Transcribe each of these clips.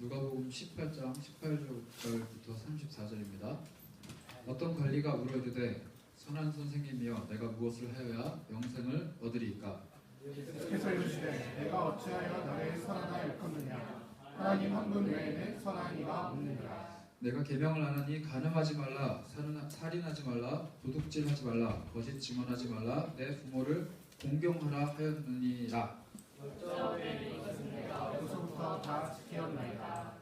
누가복음 18장 18절부터 34절입니다. 어떤 관리가 물어이르되 선한 선생님이여 내가 무엇을 하여야 영생을 얻으리이까? 예수께서 이르시되 내가 어찌하여 너를 선하다 일컫느냐? 하나님 한 분 외에는 선한 이가 없느니라. 내가 계명을 안 하니 간음하지 말라, 살인하지 말라, 도둑질하지 말라, 거짓 증언하지 말라, 내 부모를 공경하라 하였느니라. 어려서부터 다 지키었나이다.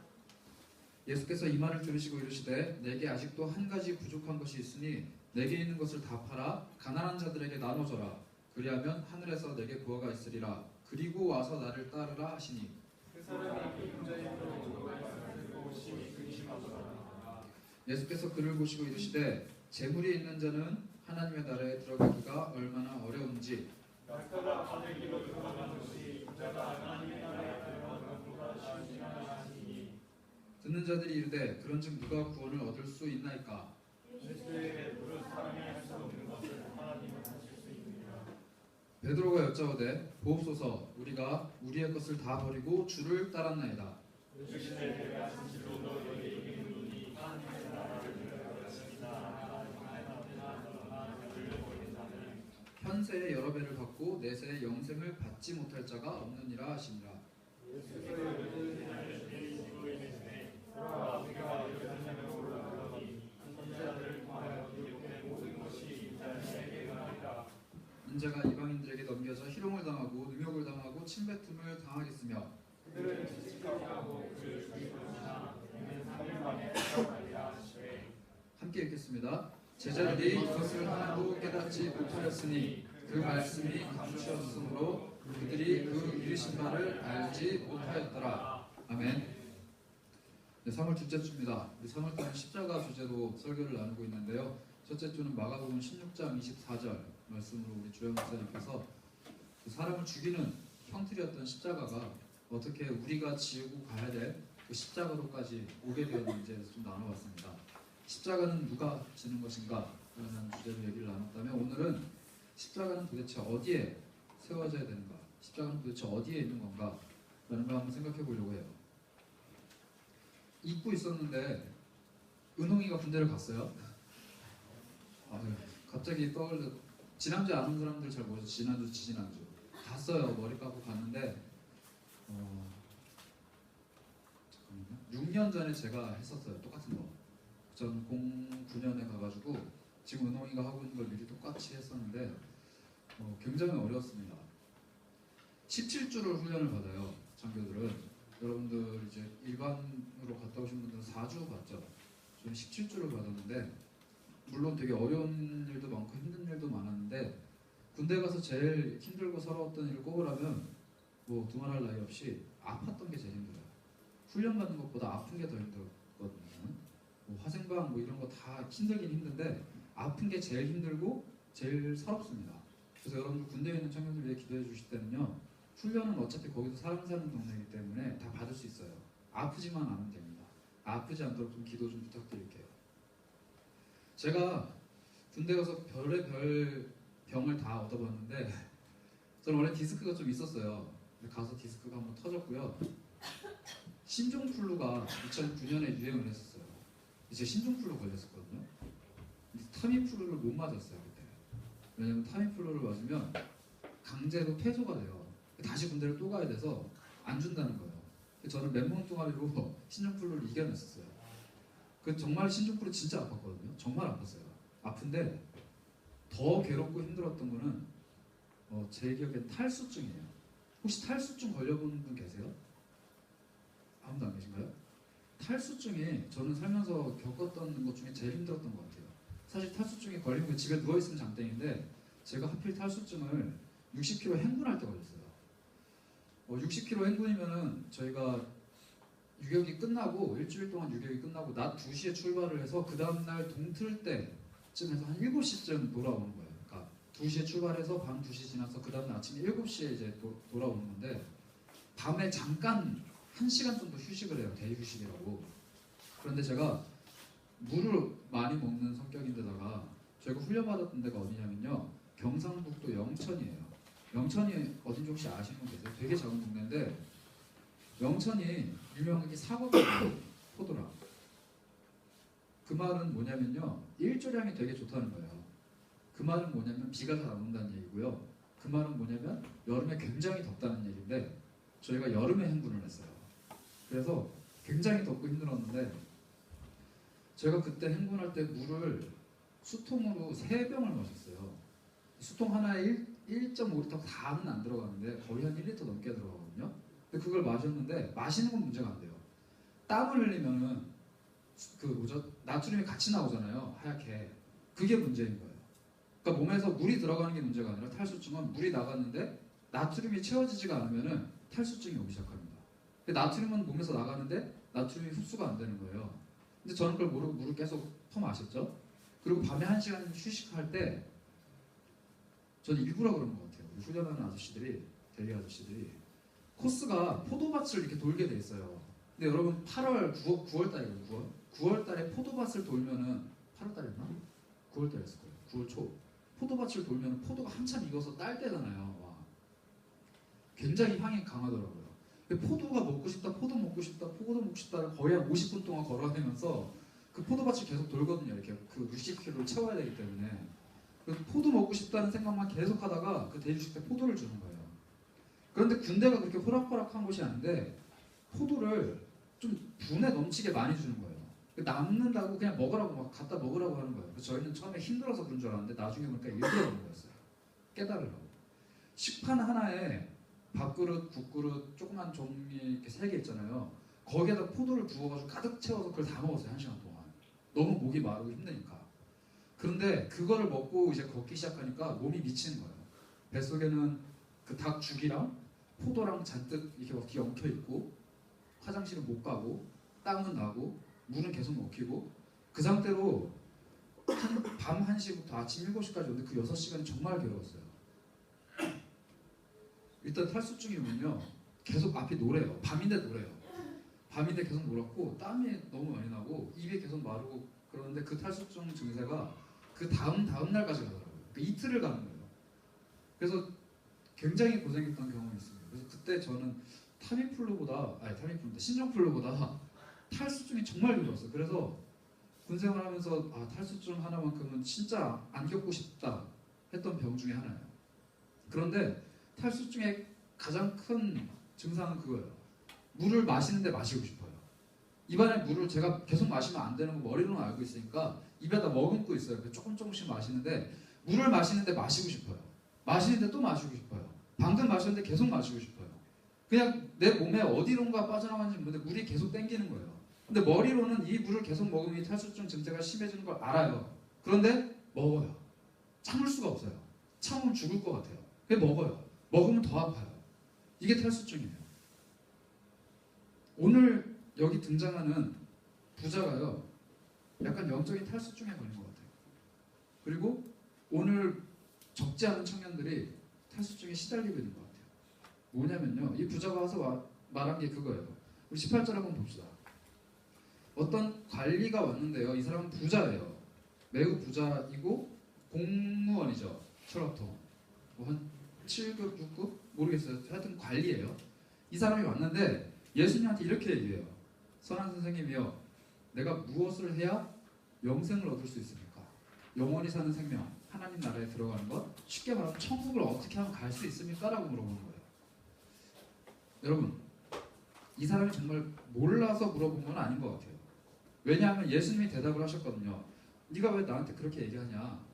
예수께서 이 말을 들으시고 이르시되 내게 아직도 한 가지 부족한 것이 있으니 내게 있는 것을 다 팔아 가난한 자들에게 나눠줘라. 그리하면 하늘에서 내게 부어가 있으리라. 그리고 와서 나를 따르라 하시니 그 사람이 기름자임으로 말씀을 심히 근심하더라. 예수께서 그를 보시고 이르시되 재물이 있는 자는 하나님의 나라에 들어가기가 얼마나 어려운지 낙타가 바늘 길로 들어가는 것이 부자가 하나님의 나라에 들어가는 것보다 쉬우니라 하시니 듣는 자들이 이르되 그런즉 누가 구원을 얻을 수 있나이까? 예수의 무릇 사람이 할 수 없는 것을 하나님은 하실 수 있느니라. 베드로가 여짜오되 보옵소서 우리가 우리의 것을 다 버리고 주를 따랐나이다. 예수께서 내가 진실로 너희에게 이르노니 하나님의 나라를 들어가시리라. 현세의 여러 배를 받고 내세의 영생을 받지 못할 자가 없느니라 하시니라. 예수께서 이르시되 돌아와 우리가 예루살렘에 올라가니 선지자들을 통하여 기록된 모든 것이 인자에게 응하리라. 인자가 이방인들에게 넘겨져 희롱을 당하고 능욕을 당하고 침뱉음을 당하겠으며 그들은 지식하고 그를 죽이고자 그는 3일 만에 돌아가리라 하시되. 함께 읽겠습니다. 제자들이 이것을 하나도 깨닫지 못하였으니 그 말씀이 감추었으므로 그들이 그 이르신 바를 알지 못하였더라. 아멘. 네, 3월 둘째 주입니다. 3월달은 십자가 주제로 설교를 나누고 있는데요. 첫째 주는 마가복음 16장 24절 말씀으로 우리 주영 목사님께서 사람을 죽이는 형틀이었던 십자가가 어떻게 우리가 지우고 가야 될 그 십자가로까지 오게 되었는지에 대해서 좀 나눠봤습니다. 십자가는 누가 지는 것인가? 라는 주제로 얘기를 나눴다면 오늘은 십자가는 도대체 어디에 세워져야 되는가? 십자가는 도대체 어디에 있는 건가? 라는 걸 한번 생각해 보려고 해요. 잊고 있었는데 은홍이가 군대를 갔어요. 갑자기 떠올려. 지난주에 아는 사람들 잘 모르죠? 지난주, 지지난주 갔어요. 머리 감고 갔는데 잠깐만요. 6년 전에 제가 했었어요. 똑같은 거. 전 09년에 가가지고 지금 은홍이가 하고 있는 걸 미리 똑같이 했었는데 굉장히 어려웠습니다. 17주를 훈련을 받아요. 장교들은. 여러분들 이제 일반으로 갔다 오신 분들은 4주 받죠. 저는 17주를 받았는데 물론 되게 어려운 일도 많고 힘든 일도 많았는데 군대 가서 제일 힘들고 서러웠던 일을 꼽으라면 뭐 두말할 나위 없이 아팠던 게 제일 힘들어요. 훈련 받는 것보다 아픈 게 더 힘들거든요. 뭐 화생방 뭐 이런 거 다 힘들긴 힘든데 아픈 게 제일 힘들고 제일 서럽습니다. 그래서 여러분들 군대에 있는 청년들 위해 기도해 주실 때는요, 훈련은 어차피 거기서 사람 사는 동네이기 때문에 다 받을 수 있어요. 아프지만 않으면 됩니다. 아프지 않도록 좀 기도 좀 부탁드릴게요. 제가 군대 가서 별의별 병을 다 얻어봤는데 저는 원래 디스크가 좀 있었어요. 근데 가서 디스크가 한번 터졌고요. 신종플루가 2009년에 유행을 했었어요. 제가 신종플루 걸렸었거든요. 근데 타미플루를 못 맞았어요 그때. 왜냐면 타미플루를 맞으면 강제로 폐소가 돼요. 다시 군대를 또 가야 돼서 안 준다는 거예요. 저는 맨몸 동아리로 신종플루를 이겨냈었어요. 그 정말 신종플루 진짜 아팠거든요. 정말 아팠어요. 아픈데 더 괴롭고 힘들었던 거는 제 기억엔 탈수증이에요. 혹시 탈수증 걸려본 분 계세요? 아무도 안 계신가요? 탈수증이 저는 살면서 겪었던 것 중에 제일 힘들었던 것 같아요. 사실 탈수증에 걸리면 집에 누워있으면 장땡인데 제가 하필 탈수증을 60km 행군할 때 걸렸어요. 60km 행군이면은 저희가 유격이 끝나고 일주일 동안 유격이 끝나고 낮 2시에 출발을 해서 그 다음날 동틀 때쯤 해서 한 7시쯤 돌아오는 거예요. 그러니까 2시에 출발해서 밤 2시 지나서 그 다음날 아침 7시에 이제 돌아오는 건데 밤에 잠깐 1시간 정도 휴식을 해요. 대휴식이라고. 그런데 제가 물을 많이 먹는 성격인데다가 저희가 훈련받았던 데가 어디냐면요, 경상북도 영천이에요. 영천이 어딘지 혹시 아시는 분 계세요? 되게 작은 동네인데 영천이 유명하게 사과가 포도랑. 그 말은 뭐냐면요, 일조량이 되게 좋다는 거예요. 그 말은 뭐냐면 비가 잘 안 온다는 얘기고요. 그 말은 뭐냐면 여름에 굉장히 덥다는 얘기인데 저희가 여름에 행군을 했어요. 그래서 굉장히 덥고 힘들었는데 제가 그때 행군할 때 물을 수통으로 3병을 마셨어요. 수통 하나에 1.5리터 다는 안 들어가는데 거의 한 1리터 넘게 들어가거든요. 근데 그걸 마셨는데 마시는 건 문제가 안 돼요. 땀을 흘리면은 그 뭐죠? 나트륨이 같이 나오잖아요. 하얗게. 그게 문제인 거예요. 그러니까 몸에서 물이 들어가는 게 문제가 아니라 탈수증은 물이 나갔는데 나트륨이 채워지지가 않으면은 탈수증이 오기 시작합니다. 근데 나트륨은 몸에서 나가는데 나트륨이 흡수가 안 되는 거예요. 근데 저는 그걸 모르고 물을 계속 퍼마셨죠. 그리고 밤에 1시간 휴식할 때 저는 일부러 그런 것 같아요. 훈련하는 아저씨들이, 대리 아저씨들이 코스가 포도밭을 이렇게 돌게 돼 있어요. 근데 여러분 8월, 9월 달이거든요. 9월 달에 포도밭을 돌면은 8월 달이었나? 9월 달이었을 거예요. 9월 초. 포도밭을 돌면은 포도가 한참 익어서 딸 때잖아요. 와. 굉장히 향이 강하더라고요. 포도가 먹고 싶다, 포도 먹고 싶다, 포도 먹고 싶다를 거의 한 50분 동안 걸어다니면서 그 포도밭을 계속 돌거든요. 이렇게 그 60kg를 채워야 되기 때문에. 그래서 포도 먹고 싶다는 생각만 계속 하다가 그 대주식 때 포도를 주는 거예요. 그런데 군대가 그렇게 호락호락한 곳이 아닌데 포도를 좀 분에 넘치게 많이 주는 거예요. 남는다고 그냥 먹으라고 막 갖다 먹으라고 하는 거예요. 그래서 저희는 처음에 힘들어서 그런 줄 알았는데 나중에 보니까 일부러 그런 거였어요. 깨달으라고. 식판 하나에 밥그릇, 국그릇, 조그만 종이 이렇게 3개 있잖아요. 거기에다 포도를 부어가지고 가득 채워서 그걸 다 먹었어요. 1시간 동안. 너무 목이 마르고 힘드니까. 그런데 그거를 먹고 이제 걷기 시작하니까 몸이 미치는 거예요. 뱃속에는 그 닭죽이랑 포도랑 잔뜩 이렇게 엉켜 있고 화장실은 못 가고 땀은 나고 물은 계속 먹히고 그 상태로 밤 1시부터 아침 7시까지 오는데 그 6시간이 정말 괴로웠어요. 일단 탈수증이 오면요 계속 앞이 노래요. 밤인데 노래요. 밤인데 계속 놀았고 땀이 너무 많이 나고 입이 계속 마르고 그러는데 그 탈수증 증세가 그 다음 날까지 가더라고요. 그 이틀을 가는 거예요. 그래서 굉장히 고생했던 경험이 있습니다. 그래서 그때 저는 신종플루보다 탈수증이 정말 괴로웠어요. 그래서 군생활하면서 탈수증 하나만큼은 진짜 안 겪고 싶다 했던 병 중에 하나예요. 그런데 탈수증의 가장 큰 증상은 그거예요. 물을 마시는데 마시고 싶어요. 입안에 물을 제가 계속 마시면 안 되는 거 머리로는 알고 있으니까 입에다 머금고 있어요. 조금씩 마시는데 물을 마시는데 마시고 싶어요. 마시는데 또 마시고 싶어요. 방금 마셨는데 계속 마시고 싶어요. 그냥 내 몸에 어디론가 빠져나가는지 모르는데 물이 계속 땡기는 거예요. 근데 머리로는 이 물을 계속 먹으면 이 탈수증 증세가 심해지는 걸 알아요. 그런데 먹어요. 참을 수가 없어요. 참으면 죽을 것 같아요. 그래서 먹어요. 먹으면 더 아파요. 이게 탈수증이에요. 오늘 여기 등장하는 부자가요. 약간 영적인 탈수증에 걸린 것 같아요. 그리고 오늘 적지 않은 청년들이 탈수증에 시달리고 있는 것 같아요. 뭐냐면요. 이 부자가 와서 말한 게 그거예요. 우리 18절 한번 봅시다. 어떤 관리가 왔는데요. 이 사람은 부자예요. 매우 부자이고 공무원이죠. 철학통. 한 7급, 6급? 모르겠어요. 하여튼 관리예요. 이 사람이 왔는데 예수님한테 이렇게 얘기해요. 선한 선생님이요. 내가 무엇을 해야 영생을 얻을 수 있습니까? 영원히 사는 생명, 하나님 나라에 들어가는 것, 쉽게 말하면 천국을 어떻게 하면 갈 수 있습니까? 라고 물어보는 거예요. 여러분, 이 사람이 정말 몰라서 물어본 건 아닌 것 같아요. 왜냐하면 예수님이 대답을 하셨거든요. 네가 왜 나한테 그렇게 얘기하냐?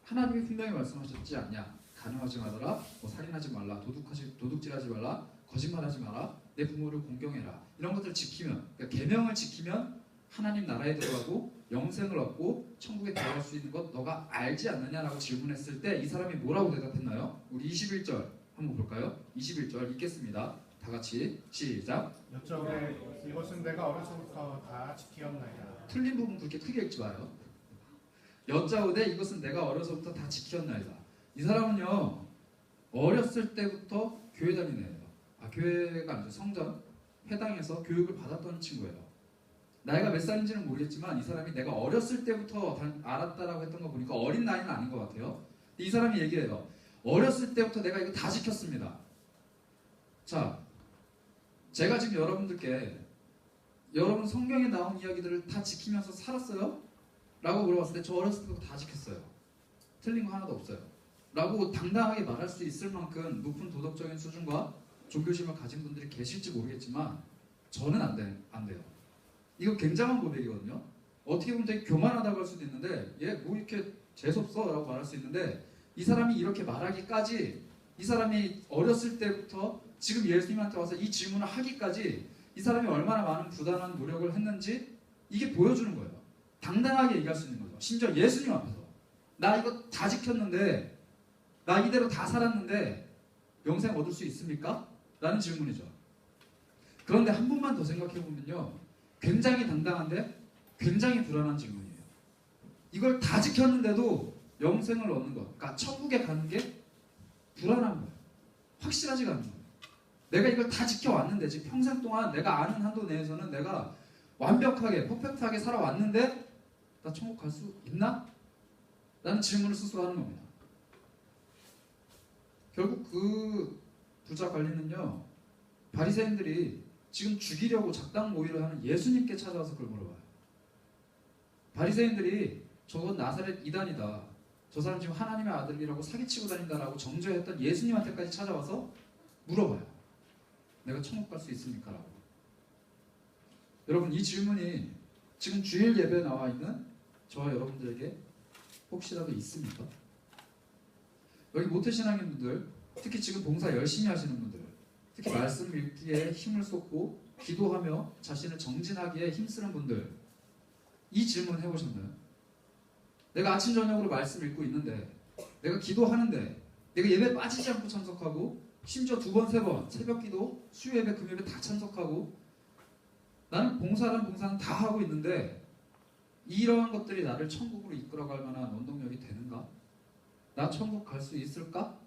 하나님이 분명히 말씀하셨지 않냐? 가늠하지 말아라, 살인하지 말라, 도둑질하지 말라, 거짓말하지 마라, 내 부모를 공경해라. 이런 것들을 지키면, 그러니까 계명을 지키면 하나님 나라에 들어가고 영생을 얻고 천국에 들어갈 수 있는 것 너가 알지 않느냐라고 질문했을 때 이 사람이 뭐라고 대답했나요? 우리 21절 한번 볼까요? 21절 읽겠습니다. 다 같이 시작. 여쭤오되 이것은 내가 어려서부터 다 지키었나이다. 틀린 부분 그렇게 크게 읽지 마요. 여짜오되 이것은 내가 어려서부터 다 지켰나이다. 이 사람은요 어렸을 때부터 교회 다니는 애예요. 교회가 아니죠. 성전 회당에서 교육을 받았던 친구예요. 나이가 몇 살인지는 모르겠지만 이 사람이 내가 어렸을 때부터 알았다라고 했던 거 보니까 어린 나이는 아닌 것 같아요. 이 사람이 얘기해요. 어렸을 때부터 내가 이거 다 지켰습니다. 자, 제가 지금 여러분들께 여러분 성경에 나온 이야기들을 다 지키면서 살았어요? 라고 물어봤을 때 저 어렸을 때부터 다 지켰어요. 틀린 거 하나도 없어요. 라고 당당하게 말할 수 있을 만큼 높은 도덕적인 수준과 종교심을 가진 분들이 계실지 모르겠지만 저는 안 돼요. 이거 굉장한 고백이거든요. 어떻게 보면 되게 교만하다고 할 수도 있는데 얘 뭐 이렇게 재수없어 라고 말할 수 있는데 이 사람이 이렇게 말하기까지 이 사람이 어렸을 때부터 지금 예수님한테 와서 이 질문을 하기까지 이 사람이 얼마나 많은 부단한 노력을 했는지 이게 보여주는 거예요. 당당하게 얘기할 수 있는 거죠. 심지어 예수님 앞에서 나 이거 다 지켰는데 나 이대로 다 살았는데 영생 얻을 수 있습니까? 라는 질문이죠. 그런데 한 번만 더 생각해 보면요. 굉장히 당당한데 굉장히 불안한 질문이에요. 이걸 다 지켰는데도 영생을 얻는 것, 그러니까 천국에 가는 게 불안한 거예요. 확실하지가 않은 거예요. 내가 이걸 다 지켜왔는데 지금 평생 동안 내가 아는 한도 내에서는 내가 완벽하게 퍼펙트하게 살아왔는데 나 천국 갈 수 있나? 라는 질문을 스스로 하는 겁니다. 결국 그 부자 관리는요. 바리새인들이 지금 죽이려고 작당 모의를 하는 예수님께 찾아와서 그걸 물어봐요. 바리새인들이 저건 나사렛 이단이다. 저 사람 지금 하나님의 아들이라고 사기치고 다닌다라고 정죄했던 예수님한테까지 찾아와서 물어봐요. 내가 천국 갈 수 있습니까? 라고. 여러분 이 질문이 지금 주일 예배에 나와 있는 저와 여러분들에게 혹시라도 있습니까? 여기 모태신앙인 분들, 특히 지금 봉사 열심히 하시는 분들, 특히 말씀 읽기에 힘을 쏟고 기도하며 자신을 정진하기에 힘쓰는 분들, 이 질문 해보셨나요? 내가 아침 저녁으로 말씀 읽고 있는데, 내가 기도하는데, 내가 예배 빠지지 않고 참석하고, 심지어 2번, 3번 새벽기도, 수요예배, 금요예배 다 참석하고, 나는 봉사는 다 하고 있는데 이러한 것들이 나를 천국으로 이끌어갈 만한 원동력이 되는가? 나 천국 갈 수 있을까?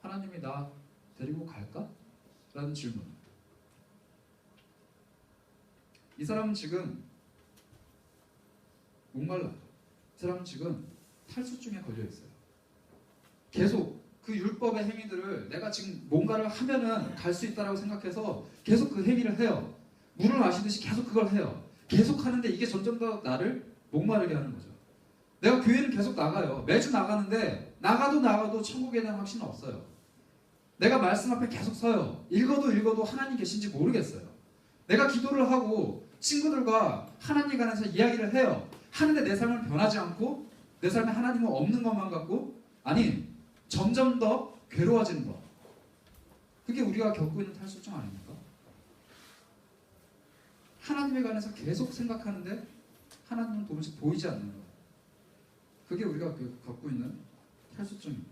하나님이 나 데리고 갈까? 라는 질문. 이 사람은 지금 목말라요. 이 사람은 지금 탈수증에 걸려있어요. 계속 그 율법의 행위들을 내가 지금 뭔가를 하면은 갈 수 있다라고 생각해서 계속 그 행위를 해요. 물을 마시듯이 계속 그걸 해요. 계속 하는데 이게 점점 더 나를 목마르게 하는 거죠. 내가 교회는 계속 나가요. 매주 나가는데 나가도 천국에 대한 확신은 없어요. 내가 말씀 앞에 계속 서요. 읽어도 하나님 계신지 모르겠어요. 내가 기도를 하고 친구들과 하나님 관해서 이야기를 해요. 하는데 내 삶은 변하지 않고 내 삶에 하나님은 없는 것만 같고 아니 점점 더 괴로워지는 것. 그게 우리가 겪고 있는 탈수증 아닙니까? 하나님에 관해서 계속 생각하는데 하나님은 도무지 보이지 않는 것. 그게 우리가 겪고 있는 탈수증입니다.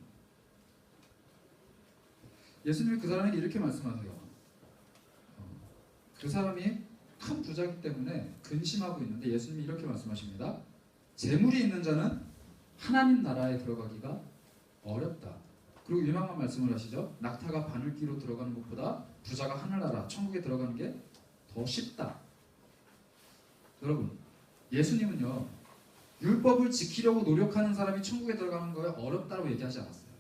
예수님이 그 사람에게 이렇게 말씀하세요. 그 사람이 큰 부자이기 때문에 근심하고 있는데 예수님이 이렇게 말씀하십니다. 재물이 있는 자는 하나님 나라에 들어가기가 어렵다. 그리고 유명한 말씀을 하시죠. 낙타가 바늘귀로 들어가는 것보다 부자가 하늘나라 천국에 들어가는 게 더 쉽다. 여러분 예수님은요 율법을 지키려고 노력하는 사람이 천국에 들어가는 거에 어렵다고 얘기하지 않았어요.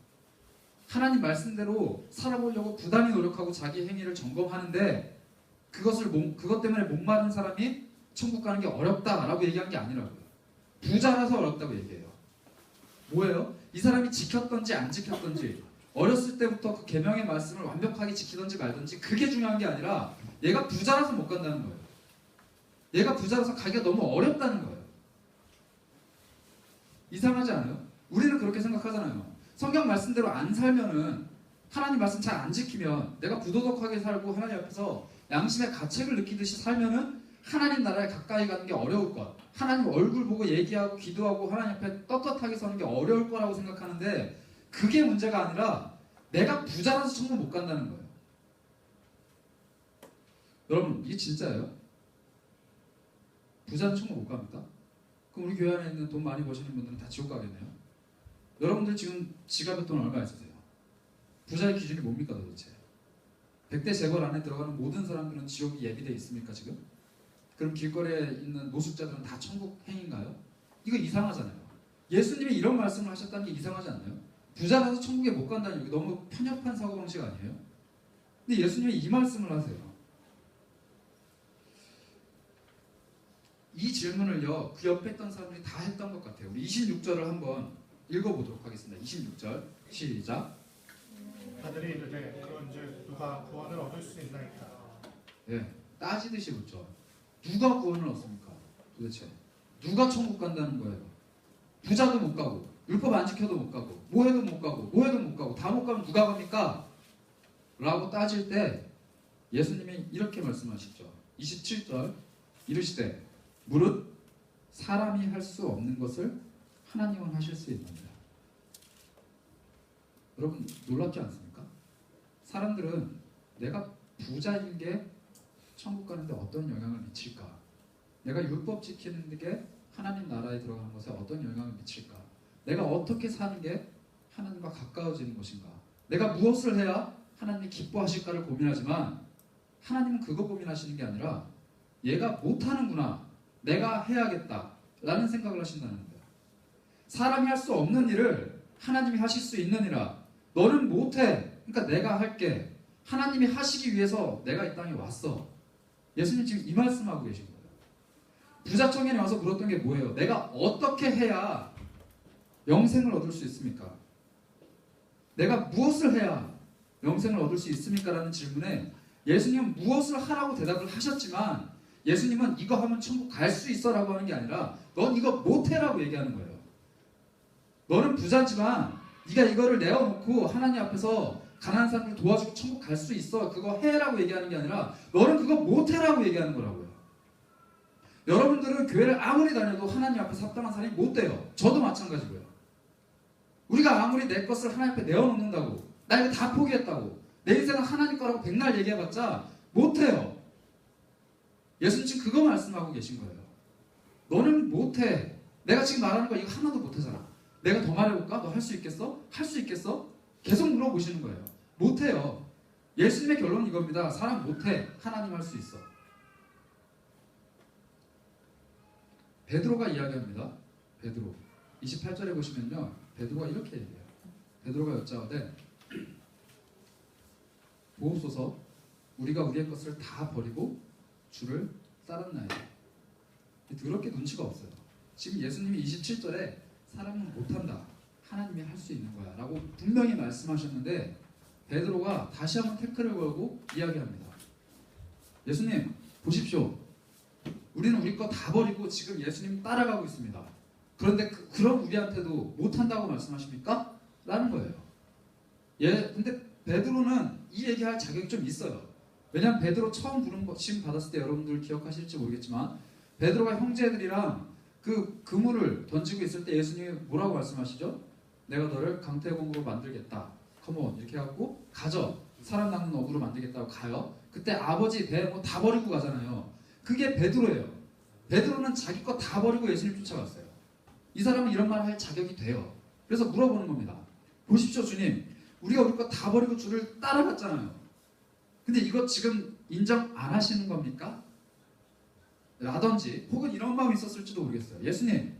하나님 말씀대로 살아보려고 부단히 노력하고 자기 행위를 점검하는데 그것 때문에 목마른 사람이 천국 가는 게 어렵다라고 얘기한 게 아니라고요. 부자라서 어렵다고 얘기해요. 뭐예요? 이 사람이 지켰던지 안 지켰던지 어렸을 때부터 그 계명의 말씀을 완벽하게 지키던지 말던지 그게 중요한 게 아니라 얘가 부자라서 못 간다는 거예요. 얘가 부자라서 가기가 너무 어렵다는 거예요. 이상하지 않아요? 우리는 그렇게 생각하잖아요. 성경 말씀대로 안 살면은 하나님 말씀 잘 안 지키면 내가 부도덕하게 살고 하나님 앞에서 양심의 가책을 느끼듯이 살면은 하나님 나라에 가까이 가는 게 어려울 것. 하나님 얼굴 보고 얘기하고 기도하고 하나님 앞에 떳떳하게 서는 게 어려울 거라고 생각하는데 그게 문제가 아니라 내가 부자라서 천국 못 간다는 거예요. 여러분 이게 진짜예요? 부자는 천국 못 갑니까? 그럼 우리 교회 안에 있는 돈 많이 버시는 분들은 다 지옥 가겠네요? 여러분들 지금 지갑에 돈 얼마 있으세요? 부자의 기준이 뭡니까 도대체? 100대 재벌 안에 들어가는 모든 사람들은 지옥이 예비되어 있습니까 지금? 그럼 길거리에 있는 노숙자들은 다 천국 행인가요? 이거 이상하잖아요. 예수님이 이런 말씀을 하셨다는 게 이상하지 않나요? 부자라서 천국에 못 간다는 게 너무 편협한 사고방식 아니에요? 근데 예수님이 이 말씀을 하세요. 이 질문을요, 그 옆에 있던 사람들이 다 했던 것 같아요. 우리 26절을 한번 읽어보도록 하겠습니다. 26절 시작. 그들이 이르되 그런즉 누가 구원을 얻을 수 있나이까. 예, 따지듯이 묻죠. 누가 구원을 얻습니까? 도대체 누가 천국 간다는 거예요? 부자도 못 가고 율법 안 지켜도 못 가고 뭐 해도 못 가고 뭐 해도 못 가고 다 못 가면 누가 갑니까? 라고 따질 때 예수님이 이렇게 말씀하시죠. 27절 이르시되 무릇 사람이 할 수 없는 것을 하나님은 하실 수 있느니라. 여러분 놀랍지 않습니까? 사람들은 내가 부자인 게 천국 가는데 어떤 영향을 미칠까? 내가 율법 지키는 게 하나님 나라에 들어가는 것에 어떤 영향을 미칠까? 내가 어떻게 사는 게 하나님과 가까워지는 것인가? 내가 무엇을 해야 하나님이 기뻐하실까를 고민하지만 하나님은 그거 고민하시는 게 아니라 얘가 못하는구나, 내가 해야겠다 라는 생각을 하신다는 거예요. 사람이 할 수 없는 일을 하나님이 하실 수 있느니라. 너는 못해, 그러니까 내가 할게. 하나님이 하시기 위해서 내가 이 땅에 왔어. 예수님 지금 이 말씀하고 계신 거예요. 부자청에 나와서 물었던 게 뭐예요? 내가 어떻게 해야 영생을 얻을 수 있습니까? 내가 무엇을 해야 영생을 얻을 수 있습니까? 라는 질문에 예수님은 무엇을 하라고 대답을 하셨지만 예수님은 이거 하면 천국 갈 수 있어 라고 하는 게 아니라 넌 이거 못해 라고 얘기하는 거예요. 너는 부자지만 네가 이거를 내어놓고 하나님 앞에서 가난한 사람들 도와주고 천국 갈 수 있어. 그거 해라고 얘기하는 게 아니라 너는 그거 못해라고 얘기하는 거라고요. 여러분들은 교회를 아무리 다녀도 하나님 앞에서 합당한 사람이 못 돼요. 저도 마찬가지고요. 우리가 아무리 내 것을 하나님 앞에 내어놓는다고, 나 이거 다 포기했다고, 내 인생은 하나님 거라고 백날 얘기해봤자 못해요. 예수님 지금 그거 말씀하고 계신 거예요. 너는 못해. 내가 지금 말하는 거 이거 하나도 못하잖아. 내가 더 말해볼까? 너 할 수 있겠어? 할 수 있겠어? 계속 물어보시는 거예요. 못해요. 예수님의 결론은 이겁니다. 사람 못해. 하나님 할 수 있어. 베드로가 이야기합니다. 베드로 28절에 보시면요, 베드로가 이렇게 얘기해요. 베드로가 여짜오되 보옵소서 우리가 우리의 것을 다 버리고 주를 따랐나이다. 더럽게 눈치가 없어요. 지금 예수님이 27절에 사람은 못한다, 하나님이 할 수 있는 거야 라고 분명히 말씀하셨는데 베드로가 다시 한번 태클을 걸고 이야기합니다. 예수님 보십시오. 우리는 우리 거 다 버리고 지금 예수님 따라가고 있습니다. 그런데 그런 우리한테도 못한다고 말씀하십니까? 라는 거예요. 근데 베드로는 이 얘기할 자격이 좀 있어요. 왜냐하면 베드로 처음 부름 심 받았을 때 여러분들 기억하실지 모르겠지만 베드로가 형제들이랑 그 그물을 던지고 있을 때 예수님이 뭐라고 말씀하시죠? 내가 너를 강태공으로 만들겠다. 컴온 이렇게 해갖고 가져. 사람 낚는 어부로 만들겠다고 가요. 그때 아버지 배 뭐 다 버리고 가잖아요. 그게 베드로예요. 베드로는 자기 거 다 버리고 예수님 쫓아갔어요. 이 사람은 이런 말 할 자격이 돼요. 그래서 물어보는 겁니다. 보십시오 주님, 우리가 우리 거 다 버리고 주를 따라갔잖아요. 근데 이거 지금 인정 안 하시는 겁니까? 라든지 혹은 이런 마음이 있었을지도 모르겠어요. 예수님,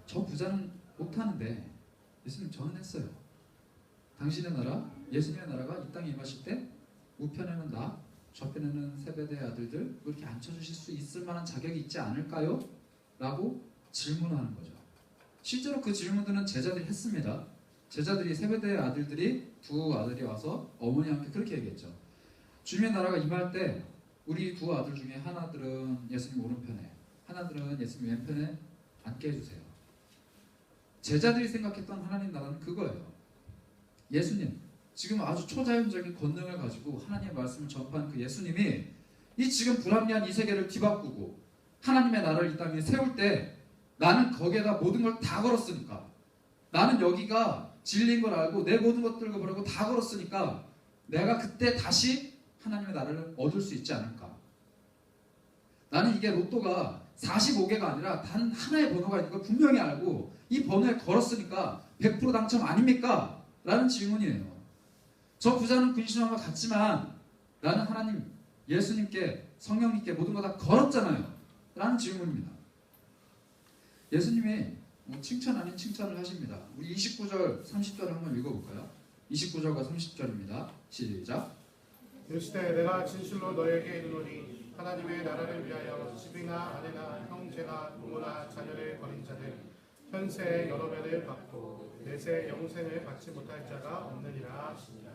저 부자는 못하는데 예수님 저는 했어요. 당신의 나라, 예수님의 나라가 이 땅에 임하실 때 우편에는 나, 좌편에는 세베대의 아들들 이렇게 앉혀주실 수 있을 만한 자격이 있지 않을까요? 라고 질문하는 거죠. 실제로 그 질문들은 제자들이 했습니다. 제자들이 세베대의 아들들이 두 아들이 와서 어머니한테 그렇게 얘기했죠. 주님의 나라가 임할 때 우리 두 아들 중에 하나들은 예수님 오른편에, 하나들은 예수님 왼편에 앉게 해주세요. 제자들이 생각했던 하나님 나라는 그거예요. 예수님, 지금 아주 초자연적인 권능을 가지고 하나님의 말씀을 전파한 그 예수님이 이 지금 불합리한 이 세계를 뒤바꾸고 하나님의 나라를 이 땅에 세울 때 나는 거기에다 모든 걸 다 걸었으니까, 나는 여기가 진리인 걸 알고 내 모든 것들을 버리고 다 걸었으니까 내가 그때 다시 하나님의 나라를 얻을 수 있지 않을까. 나는 이게 로또가 45개가 아니라 단 하나의 번호가 있는 걸 분명히 알고 이 번호에 걸었으니까 100% 당첨 아닙니까? 라는 질문이에요. 저 부자는 근신왕과 같지만 나는 하나님, 예수님께, 성령님께 모든 거 다 걸었잖아요. 라는 질문입니다. 예수님이 칭찬 아닌 칭찬을 하십니다. 우리 29절, 30절 한번 읽어볼까요? 29절과 30절입니다. 시작. 이르시되 내가 진실로 너에게 이르노니 하나님의 나라를 위하여 집이나 아내나 형제나 부모나 자녀를 버린 자는 현세에 여러 배를 받고 내세 영생을 받지 못할 자가 없느니라 하시니라.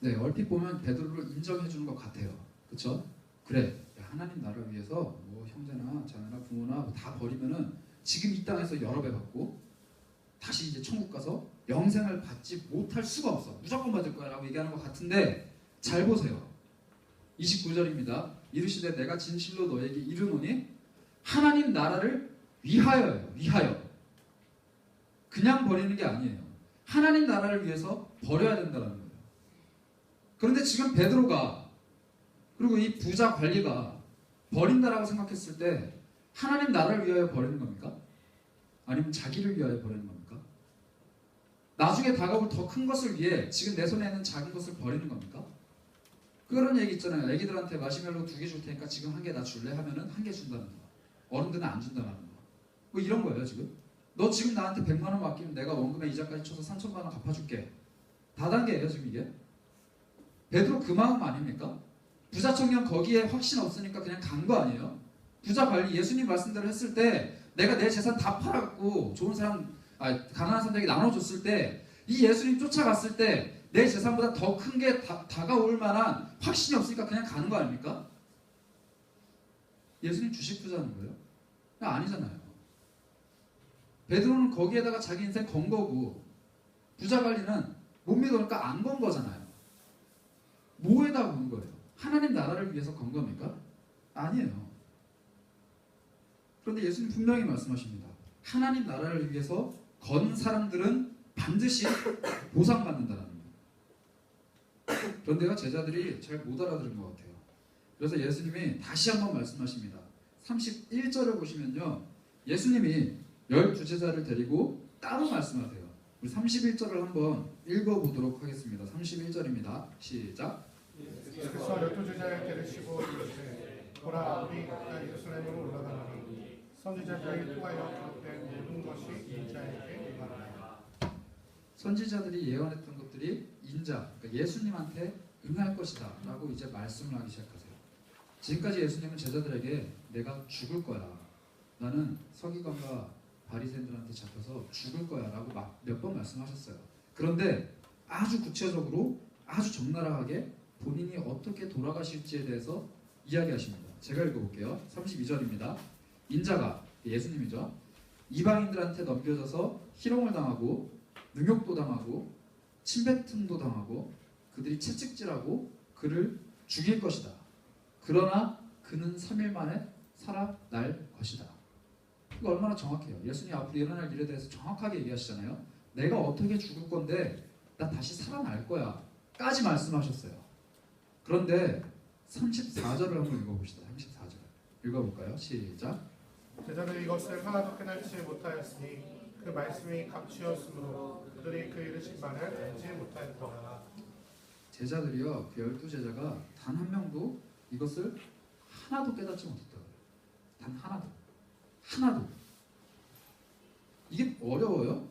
네, 얼핏 보면 베드로를 인정해 주는 것 같아요. 그렇죠? 그래, 하나님 나라를 위해서 뭐 형제나 자녀나 부모나 뭐다 버리면은 지금 이 땅에서 여러 배 받고 다시 이제 천국 가서 영생을 받지 못할 수가 없어. 무조건 받을 거야라고 얘기하는 것 같은데 잘 보세요. 29절입니다. 이르시되 내가 진실로 너에게 이르노니 하나님 나라를 위하여요. 위하여. 그냥 버리는 게 아니에요. 하나님 나라를 위해서 버려야 된다는 거예요. 그런데 지금 베드로가 그리고 이 부자 관리가 버린다라고 생각했을 때 하나님 나라를 위하여 버리는 겁니까? 아니면 자기를 위하여 버리는 겁니까? 나중에 다가올 더 큰 것을 위해 지금 내 손에 있는 작은 것을 버리는 겁니까? 그런 얘기 있잖아요. 애기들한테 마시멜로 2개 줄 테니까 지금 1개 나 줄래? 하면은 1개 준다는 거. 어른들은 안 준다는 거. 뭐 이런 거예요 지금. 너 지금 나한테 100만 원 맡기면 내가 원금에 이자까지 쳐서 3천만 원 갚아줄게. 다단계예요 지금 이게. 베드로 그 마음 아닙니까? 부자 청년 거기에 확신 없으니까 그냥 간 거 아니에요? 부자 관리 예수님 말씀대로 했을 때 내가 내 재산 다 팔아갖고 좋은 사람, 가난한 사람들에게 나눠줬을 때 이 예수님 쫓아갔을 때 내 재산보다 더 큰 게 다가올 만한 확신이 없으니까 그냥 가는 거 아닙니까? 예수님 주식 부자는 거예요? 아니잖아요. 베드로는 거기에다가 자기 인생 건 거고 부자 관리는 못 믿으니까 안 건 거잖아요. 뭐에다 건 거예요? 하나님 나라를 위해서 건 겁니까? 아니에요. 그런데 예수님 분명히 말씀하십니다. 하나님 나라를 위해서 건 사람들은 반드시 보상받는다는 거예요. 그런데요 제자들이 잘 못 알아들은 것 같아요. 그래서 예수님이 다시 한번 말씀하십니다. 31절을 보시면요 예수님이 12제자를 데리고 따로 말씀하세요. 우리 31절을 한번 읽어보도록 하겠습니다. 31절입니다. 시작. 그래서 12제자를 데리시고 이르시되 보라 우리 각각 예루살렘으로 올라가노니 선지자들을 통하여 기록된 모든 것이 인자에게 임하리라. 선지자들이 예언했던 것들이 인자, 그러니까 예수님한테 응할 것이다 라고 이제 말씀을 하기 시작하세요. 지금까지 예수님은 제자들에게 내가 죽을 거야, 나는 서기관과 바리새인들한테 잡혀서 죽을 거야 라고 몇 번 말씀하셨어요. 그런데 아주 구체적으로 아주 적나라하게 본인이 어떻게 돌아가실지에 대해서 이야기하십니다. 제가 읽어볼게요. 32절입니다. 인자가, 예수님이죠, 이방인들한테 넘겨져서 희롱을 당하고 능욕도 당하고 침뱉음도 당하고 그들이 채찍질하고 그를 죽일 것이다. 그러나 그는 3일 만에 살아날 것이다. 이거 얼마나 정확해요. 예수님 앞으로 일어날 일에 대해서 정확하게 얘기하시잖아요. 내가 어떻게 죽을 건데 나 다시 살아날 거야 까지 말씀하셨어요. 그런데 34절을 한번 읽어봅시다. 34절 읽어볼까요? 시작. 제자들이 이것을 하나도 깨닫지 못하였으니 그 말씀이 감추었으므로 그들이 그 이르신 말을 알지 못하였더라. 제자들이요, 그 12제자가 단 한 명도 이것을 하나도 깨닫지 못했다고요. 단 하나도. 이게 어려워요?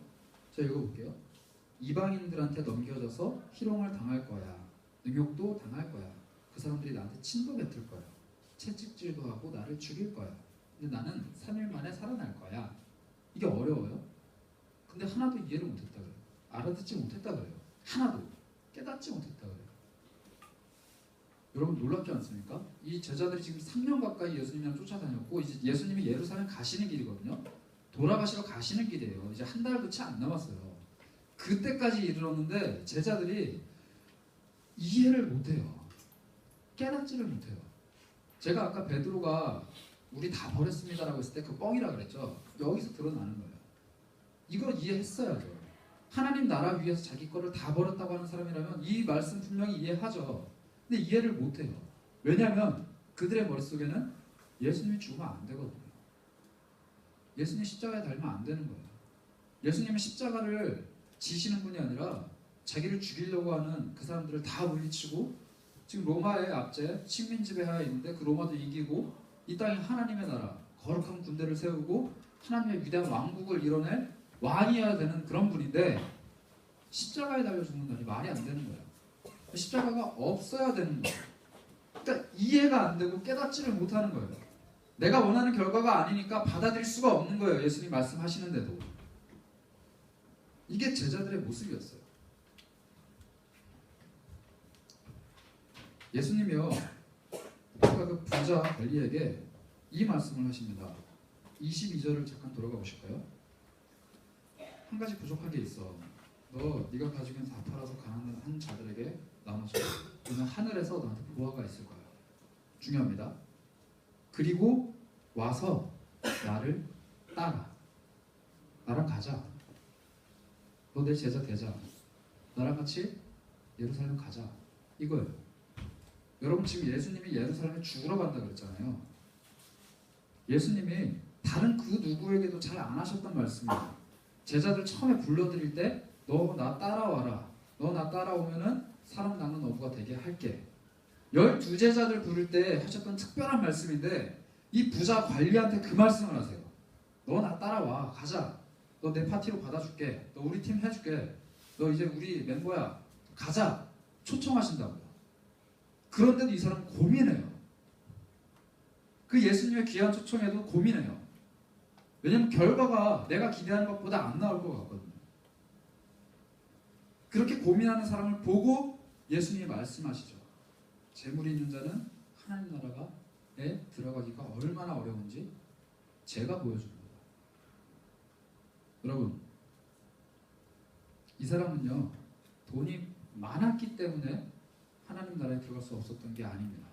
자, 읽어볼게요. 이방인들한테 넘겨져서 희롱을 당할 거야. 능욕도 당할 거야. 그 사람들이 나한테 침도 뱉을 거야. 채찍질도 하고 나를 죽일 거야. 근데 나는 3일 만에 살아날 거야. 이게 어려워요? 근데 하나도 이해를 못했다 그래요. 알아듣지 못했다 그래요. 하나도 깨닫지 못했다 그래요. 여러분 놀랍지 않습니까? 이 제자들이 지금 3년 가까이 예수님이랑 쫓아다녔고 이제 예수님이 예루살렘 가시는 길이거든요. 돌아가시러 가시는 길이에요. 이제 한 달도 채 안 남았어요. 그때까지 이르렀는데 제자들이 이해를 못해요. 깨닫지를 못해요. 제가 아까 베드로가 우리 다 버렸습니다라고 했을 때 그 뻥이라 그랬죠. 여기서 드러나는 거예요. 이거 이해했어야죠. 하나님 나라 위해서 자기 거를 다 버렸다고 하는 사람이라면 이 말씀 분명히 이해하죠. 근데 이해를 못해요. 왜냐하면 그들의 머릿속에는 예수님이 죽으면 안 되거든요. 예수님 십자가에 달면 안 되는 거예요. 예수님은 십자가를 지시는 분이 아니라 자기를 죽이려고 하는 그 사람들을 다 물리치고 지금 로마의 압제, 식민지 하에 있는데 그 로마도 이기고 이 땅에 하나님의 나라, 거룩한 군대를 세우고 하나님의 위대한 왕국을 이뤄낼 왕이어야 되는 그런 분인데 십자가에 달려 죽는다니 말이 안 되는 거예요. 십자가가 없어야 되는 거예요. 이해가 안 되고 깨닫지를 못하는 거예요. 내가 원하는 결과가 아니니까 받아들일 수가 없는 거예요. 예수님 말씀하시는데도. 이게 제자들의 모습이었어요. 예수님이요, 아까 그 부자 엘리에게 이 말씀을 하십니다. 22절을 잠깐 돌아가 보실까요? 한 가지 부족한 게 있어. 네가 가지고 있는 다 팔아서 가난한 자들에게 나눠줘. 그러면 하늘에서 너한테 보화가 있을 거야. 중요합니다. 그리고 와서 나를 따라. 나랑 가자. 너 내 제자 되자. 나랑 같이 예루살렘 가자. 이거예요. 여러분 지금 예수님이 예루살렘에 죽으러 간다 그랬잖아요. 예수님이 다른 그 누구에게도 잘 안 하셨던 말씀이에요. 제자들 처음에 불러드릴 때 너 나 따라와라. 너 나 따라오면은 사람 낳는 어부가 되게 할게. 12제자들 부를 때 하셨던 특별한 말씀인데 이 부자 관리한테 그 말씀을 하세요. 너 나 따라와. 가자. 너 내 파티로 받아줄게. 너 우리 팀 해줄게. 너 이제 우리 멤버야. 가자. 초청하신다고요. 그런데도 이 사람은 고민해요. 그 예수님의 귀한 초청에도 고민해요. 왜냐면 결과가 내가 기대하는 것보다 안 나올 것 같거든요. 그렇게 고민하는 사람을 보고 예수님이 말씀하시죠. 재물이 있는 자는 하나님 나라에 들어가기가 얼마나 어려운지 제가 보여줍니다. 여러분, 이 사람은요, 돈이 많았기 때문에 하나님 나라에 들어갈 수 없었던 게 아닙니다.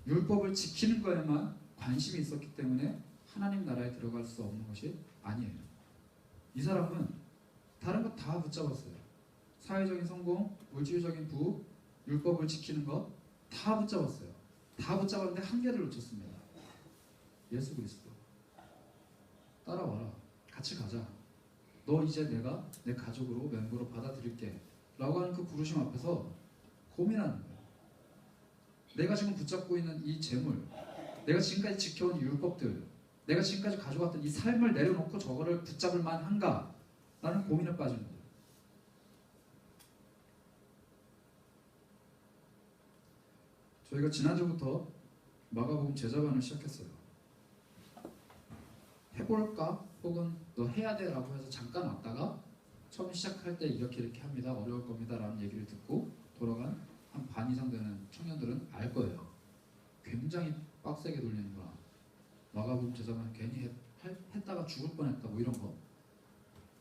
율법을 지키는 거에만 관심이 있었기 때문에 하나님 나라에 들어갈 수 없는 것이 아니에요. 이 사람은 다른 거 다 붙잡았어요. 사회적인 성공, 물질적인 부귀, 율법을 지키는 것 다 붙잡았어요. 다 붙잡았는데 한 개를 놓쳤습니다. 예수 그리스도. 따라와라. 같이 가자. 너 이제 내가 내 가족으로 멤버로 받아들일게. 라고 하는 그 부르심 앞에서 고민하는 거예요. 내가 지금 붙잡고 있는 이 재물, 내가 지금까지 지켜온 율법들, 내가 지금까지 가져왔던 이 삶을 내려놓고 저거를 붙잡을 만한가? 라는 고민에 빠진 거예요. 저희가 지난주부터 마가복음 제자반을 시작했어요. 해볼까? 혹은 너 해야 돼 라고 해서 잠깐 왔다가 처음 시작할 때 이렇게 합니다. 어려울 겁니다. 라는 얘기를 듣고 돌아간 한 반 이상 되는 청년들은 알 거예요. 굉장히 빡세게 돌리는구나. 마가복음 제자반 괜히 했다가 죽을 뻔했다 뭐 이런 거.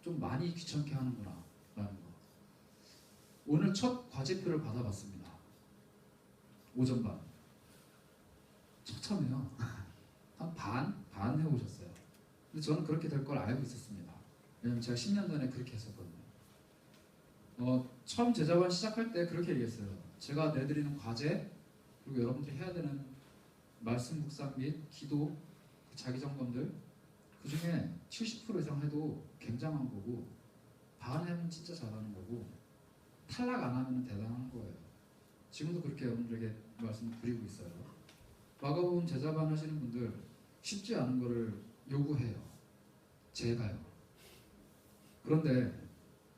좀 많이 귀찮게 하는구나 라는 거. 오늘 첫 과제표를 받아봤습니다. 오전 반. 처참해요. 한 반 해오셨어요. 근데 저는 그렇게 될 걸 알고 있었습니다. 왜냐면 제가 10년 전에 그렇게 했었거든요. 처음 제자반 시작할 때 그렇게 얘기했어요. 제가 내드리는 과제 그리고 여러분들이 해야 되는 말씀 묵상 및 기도, 자기 점검들 그 중에 70% 이상 해도 굉장한 거고 반 하면 진짜 잘하는 거고 탈락 안 하면 대단한 거예요. 지금도 그렇게 여러분들에게 말씀을 드리고 있어요. 마가복음 제자반 하시는 분들 쉽지 않은 거를 요구해요. 제가요. 그런데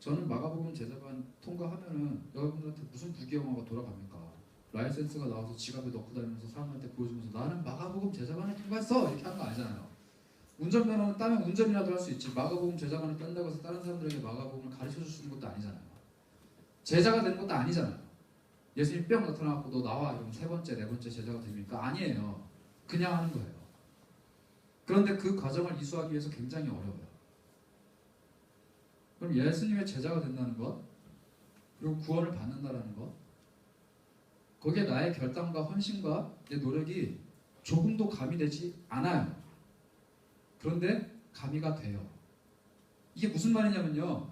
저는 마가복음 제자반 통과하면은 여러분들한테 무슨 부귀영화가 돌아갑니까? 라이센스가 나와서 지갑에 넣고 다니면서 사람한테 보여주면서 나는 마가복음 제자반을 통과했어 이렇게 하는 거 아니잖아요. 운전면허는 따면 운전이라도 할 수 있지 마가복음 제자반을 딴다고 해서 다른 사람들에게 마가복음을 가르쳐줄 수 있는 것도 아니잖아요. 제자가 되는 것도 아니잖아요. 예수님 뿅 나타나고 너 나와 이러면 세 번째, 네 번째 제자가 됩니까? 아니에요. 그냥 하는 거예요. 그런데 그 과정을 이수하기 위해서 굉장히 어려워요. 그럼 예수님의 제자가 된다는 것, 그리고 구원을 받는다는 것, 거기에 나의 결단과 헌신과 내 노력이 조금도 가미되지 않아요. 그런데 가미가 돼요. 이게 무슨 말이냐면요.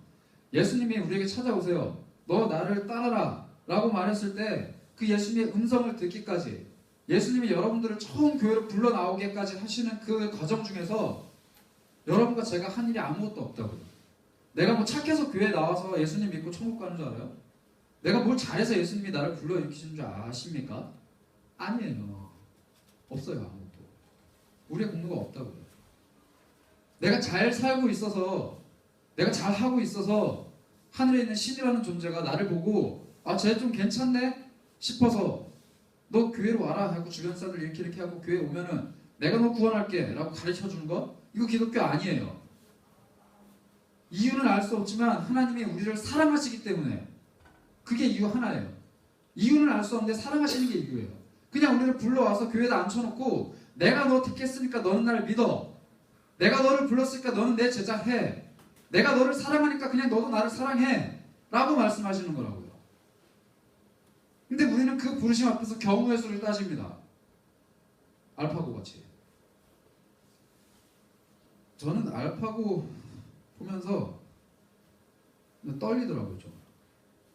예수님이 우리에게 찾아오세요. 너 나를 따라라 라고 말했을 때 그 예수님의 음성을 듣기까지 예수님이 여러분들을 처음 교회로 불러 나오게까지 하시는 그 과정 중에서 여러분과 제가 한 일이 아무것도 없다고요. 내가 뭐 착해서 교회에 나와서 예수님 믿고 천국 가는 줄 알아요? 내가 뭘 잘해서 예수님이 나를 불러일으키시는 줄 아십니까? 아니에요. 없어요. 아무것도. 우리의 공로가 없다고요. 내가 잘 살고 있어서 내가 잘 하고 있어서 하늘에 있는 신이라는 존재가 나를 보고 아, 쟤 좀 괜찮네 싶어서 너 교회로 와라 하고 주변 사람들 이렇게 하고 교회 오면은 내가 너 구원할게 라고 가르쳐 주는 거, 이거 기독교 아니에요. 이유는 알 수 없지만 하나님이 우리를 사랑하시기 때문에, 그게 이유 하나예요. 이유는 알 수 없는데 사랑하시는 게 이유예요. 그냥 우리를 불러와서 교회에다 앉혀놓고 내가 너 택했으니까 너는 나를 믿어, 내가 너를 불렀으니까 너는 내 제자 해, 내가 너를 사랑하니까 그냥 너도 나를 사랑해 라고 말씀하시는 거라고요. 근데 우리는 그 부르심 앞에서 경우의 수를 따집니다. 알파고 같이. 저는 알파고 보면서 떨리더라고요. 좀.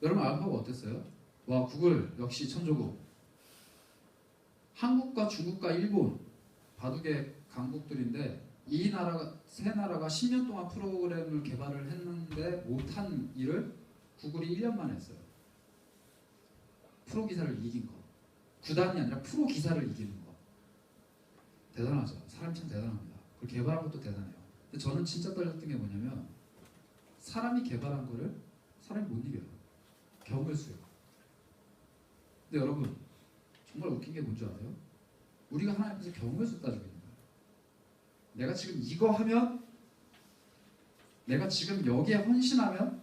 여러분 알파고 어땠어요? 와, 구글 역시 천조국. 한국과 중국과 일본 바둑의 강국들인데 이 나라가, 세 나라가 10년 동안 프로그램을 개발을 했는데 못한 일을 구글이 1년 만에 했어요. 프로 기사를 이긴 거. 구단이 아니라 프로 기사를 이기는 거. 대단하죠. 사람이 참 대단합니다. 그걸 개발한 것도 대단해요. 근데 저는 진짜 떨렸던 게 뭐냐면, 사람이 개발한 거를 사람이 못 이겨요. 경우의 수요. 근데 여러분 정말 웃긴 게 뭔지 아세요? 우리가 하나님 앞에서 경우의 수 따지고 있는 거예요. 내가 지금 이거 하면, 내가 지금 여기에 헌신하면,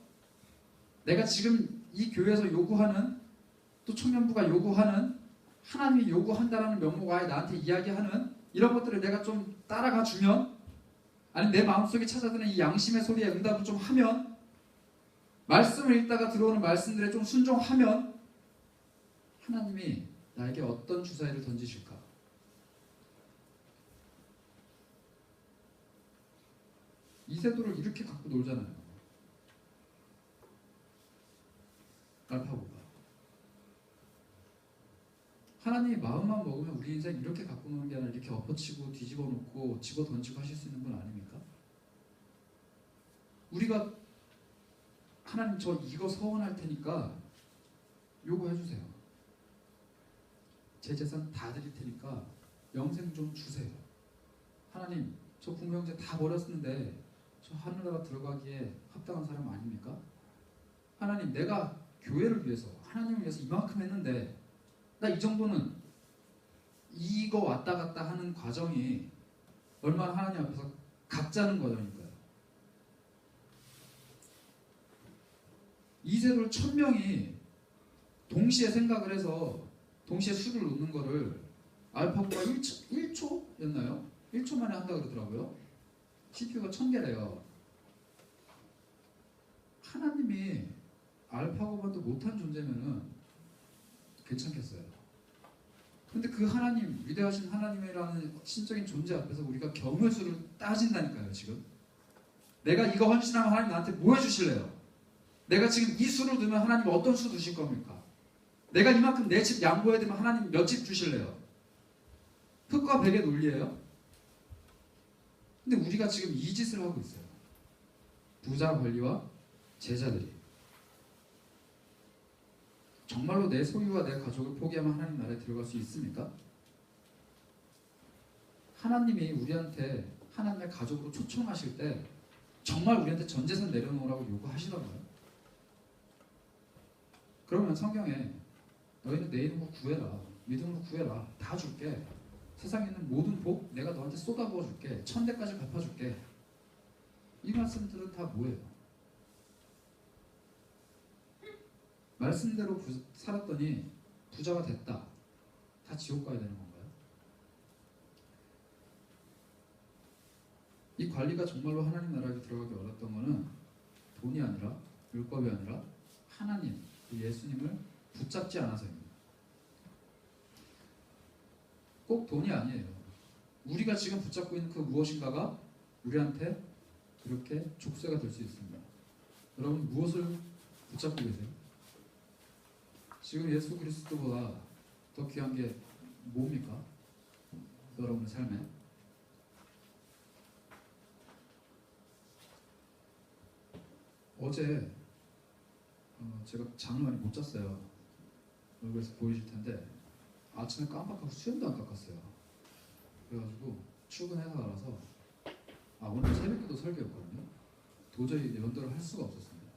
내가 지금 이 교회에서 요구하는, 또 청년부가 요구하는, 하나님이 요구한다라는 명목하에 나한테 이야기하는 이런 것들을 내가 좀 따라가 주면, 아니 내 마음속에 찾아드는 이 양심의 소리에 응답을 좀 하면, 말씀을 읽다가 들어오는 말씀들에 좀 순종하면 하나님이 나에게 어떤 주사위를 던지실까? 이세돌을 이렇게 갖고 놀잖아요. 알파고가. 하나님이 마음만 먹으면 우리 인생 이렇게 갖고 노는 게 아니라 이렇게 엎어치고 뒤집어 놓고 집어 던지고 하실 수 있는 건 아닙니까? 우리가 하나님 저 이거 서원할 테니까 요거 해주세요. 제 재산 다 드릴 테니까 영생 좀 주세요. 하나님 저 부모 형제 다 버렸는데 저 하늘나라 들어가기에 합당한 사람 아닙니까? 하나님 내가 교회를 위해서, 하나님을 위해서 이만큼 했는데 나 이 정도는, 이거 왔다 갔다 하는 과정이 얼마나 하나님 앞에서 각자는 과정일까요? 이세돌 1000명이 동시에 생각을 해서 동시에 수를 놓는 거를 알파고가 1초였나요? 1초 만에 한다 그러더라고요. CPU가 1000개래요. 하나님이 알파고만도 못한 존재면은 괜찮겠어요. 근데 그 하나님, 위대하신 하나님이라는 신적인 존재 앞에서 우리가 경우의 수를 따진다니까요. 지금 내가 이거 헌신하면 하나님 나한테 뭐 해주실래요? 내가 지금 이 수를 두면 하나님 어떤 수 두실 겁니까? 내가 이만큼 내 집 양보해야 되면 하나님 몇 집 주실래요? 흙과 백의 논리예요? 근데 우리가 지금 이 짓을 하고 있어요. 부자 권리와 제자들이. 정말로 내 소유와 내 가족을 포기하면 하나님 나라에 들어갈 수 있습니까? 하나님이 우리한테 하나님의 가족으로 초청하실 때 정말 우리한테 전 재산 내려놓으라고 요구하시던가요? 그러면 성경에 너희는 내 이름으로 구해라, 믿음으로 구해라, 다 줄게, 세상에 있는 모든 복 내가 너한테 쏟아부어 줄게, 1000대까지 갚아줄게, 이 말씀들은 다 뭐예요? 말씀대로 살았더니 부자가 됐다, 다 지옥 가야 되는 건가요? 이 관리가 정말로 하나님 나라에 들어가기 어렵던 거는 돈이 아니라, 율법이 아니라 하나님, 예수님을 붙잡지 않아서입니다. 꼭 돈이 아니에요. 우리가 지금 붙잡고 있는 그 무엇인가가 우리한테 그렇게 족쇄가 될 수 있습니다. 여러분 무엇을 붙잡고 계세요? 지금 예수 그리스도보다 더 귀한 게 뭡니까? 여러분의 삶에. 어제 제가 잠을 많이 못 잤어요. 얼굴에서 보이실 텐데 아침에 깜빡하고 수염도 안 깎았어요. 그래가지고 출근해서 알아서 오늘 새벽기도 설교였거든요. 도저히 연도를 할 수가 없었습니다.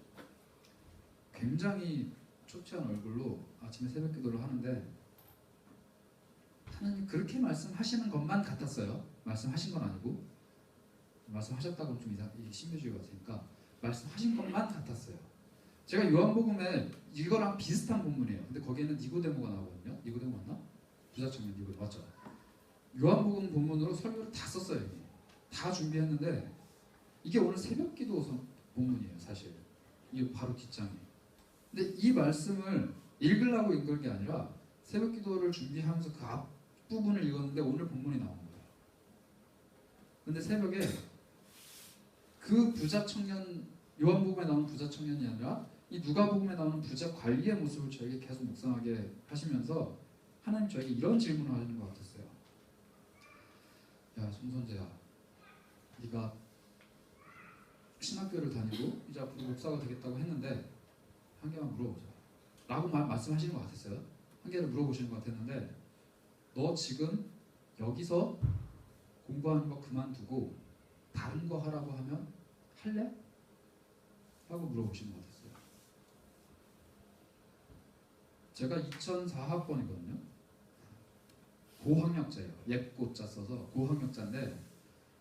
굉장히 초췌한 얼굴로 아침에 새벽기도를 하는데 하나님 그렇게 말씀하시는 것만 같았어요. 말씀하신 건 아니고, 말씀하셨다고 좀 신비주의 같으니까 말씀하신 것만 같았어요. 제가 요한복음에 이거랑 비슷한 본문이에요. 근데 거기에는 니고데모가 나오거든요. 니고데모 맞나? 부자청년 니고데모 맞죠? 요한복음 본문으로 설교를 다 썼어요. 여기. 다 준비했는데 이게 오늘 새벽기도 본문이에요. 사실 이게 바로 뒷장이. 근데 이 말씀을 읽으려고 읽은 게 아니라 새벽기도를 준비하면서 그 앞부분을 읽었는데 오늘 본문이 나온 거예요. 근데 새벽에 그 부자 청년, 요한복음에 나오는 부자 청년이 아니라 이 누가복음에 나오는 부자 관리의 모습을 저에게 계속 묵상하게 하시면서 하나님 저에게 이런 질문을 하시는 것 같았어요. 야 송선재야, 네가 신학교를 다니고 이제 앞으로 목사가 되겠다고 했는데 한 개만 물어보자 라고 말씀하시는 것 같았어요. 한 개를 물어보시는 것 같았는데 너 지금 여기서 공부하는 거 그만두고 다른 거 하라고 하면 할래? 라고 물어보시는 것 같았어요. 제가 2004학번이거든요. 고학력자예요. 예고자 써서 고학력자인데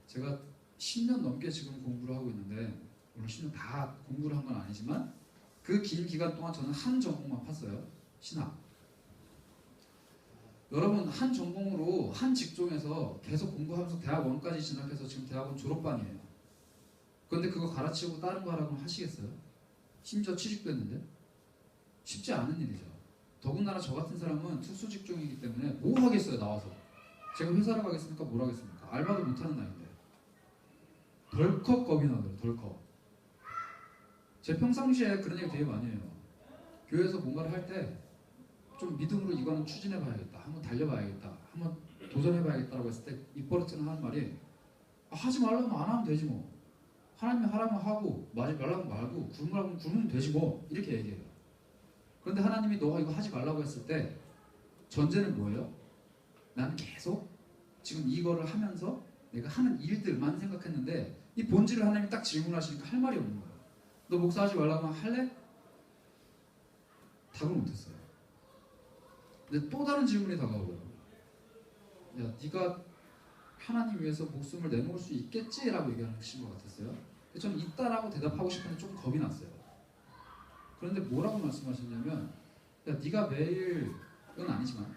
제가 10년 넘게 지금 공부를 하고 있는데 물론 10년 다 공부를 한 건 아니지만 그 긴 기간 동안 저는 한 전공만 팠어요. 신학. 여러분 한 전공으로 한 직종에서 계속 공부하면서 대학원까지 진학해서 지금 대학원 졸업반이에요. 그런데 그거 갈아치우고 다른 거 하라고 하시겠어요? 심지어 취직도 했는데 쉽지 않은 일이죠. 더군다나 저 같은 사람은 특수 직종이기 때문에 뭐 하겠어요 나와서. 제가 회사를 가겠습니까? 뭘 하겠습니까? 알바도 못하는 나이인데 덜컥 겁이 나더라고요. 덜컥. 제 평상시에 그런 얘기 되게 많이 해요. 교회에서 뭔가를 할 때 좀 믿음으로 이거는 추진해봐야겠다, 한번 달려봐야겠다, 한번 도전해봐야겠다라고 했을 때 입버릇처럼 하는 말이 하지 말라면 안 하면 되지 뭐, 하나님이 하라면 하고 말라면 말고 굶으라면 굶으면 되지 뭐, 이렇게 얘기해요. 그런데 하나님이 너가 이거 하지 말라고 했을 때 전제는 뭐예요? 나는 계속 지금 이거를 하면서 내가 하는 일들만 생각했는데 이 본질을 하나님이 딱 질문하시니까 할 말이 없는 거예요. 너 목사하지 말라면 할래? 답을 못했어요. 근데 또 다른 질문이 다가오고요. 야, 네가 하나님 위해서 목숨을 내놓을 수 있겠지? 라고 얘기하신 것 같았어요. 저는 있다라고 대답하고 싶은데 좀 겁이 났어요. 그런데 뭐라고 말씀하셨냐면, 야, 네가 매일은 아니지만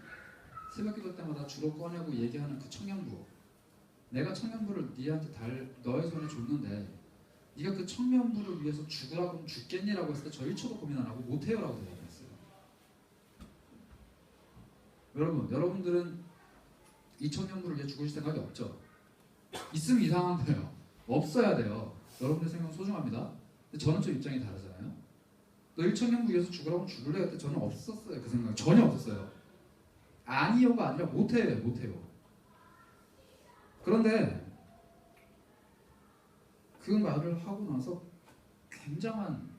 새벽기도 때마다 주로 꺼내고 얘기하는 그 청년부, 내가 청년부를 네한테 너의 손에 줬는데 네가 그 청년부를 위해서 죽으라고 죽겠니라고 했을 때 저 1초도 고민 안 하고 못해요라고 대답했어요. 여러분들은 이 청년부를 위해 죽으실 생각이 없죠? 있으면 이상한 거예요. 없어야 돼요. 여러분들 생각 소중합니다. 근데 저는 저 입장이 다르잖아요. 너 1청년부 위해서 죽으라고 죽을래? 그때 저는 없었어요. 그 생각 전혀 없었어요. 아니요가 아니라 못해요. 그런데 그 말을 하고 나서 굉장한